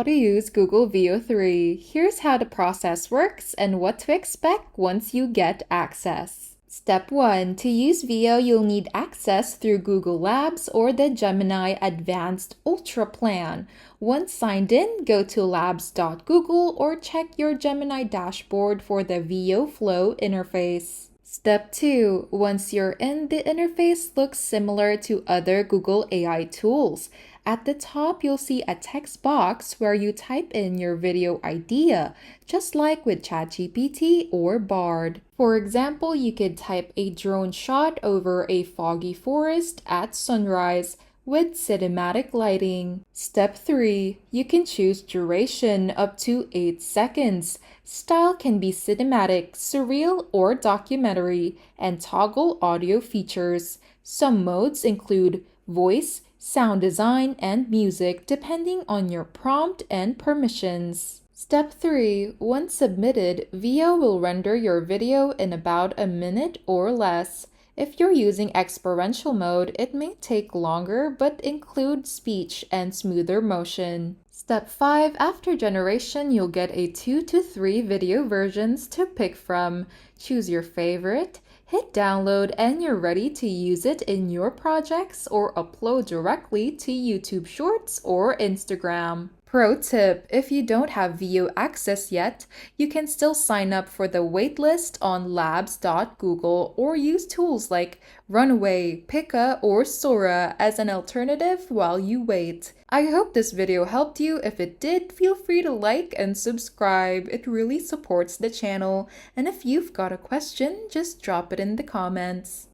how to use Google Veo 3. Here's how the process works and what to expect once you get access. Step 1. To use Veo, you'll need access through Google Labs or the Gemini Advanced Ultra plan. Once signed in, go to labs.google or check your Gemini dashboard for the Veo Flow interface. Step 2. Once you're in, the interface looks similar to other Google AI tools. At the top, you'll see a text box where you type in your video idea, just like with ChatGPT or Bard. For example, you could type a drone shot over a foggy forest at sunrise with cinematic lighting. Step 3. You can choose duration up to 8 seconds. Style can be cinematic, surreal, or documentary, and toggle audio features. Some modes include voice, sound design, and music depending on your prompt and permissions. Step 3. Once submitted, Veo will render your video in about a minute or less. If you're using experiential mode, it may take longer but include speech and smoother motion. Step 5. After generation, you'll get a 2 to 3 video versions to pick from. Choose your favorite, hit download, and you're ready to use it in your projects or upload directly to YouTube Shorts or Instagram. Pro tip: if you don't have Veo access yet, you can still sign up for the waitlist on labs.google or use tools like Runway, Pika, or Sora as an alternative while you wait. I hope this video helped you. If it did, feel free to like and subscribe. It really supports the channel. And if you've got a question, just drop it in the comments.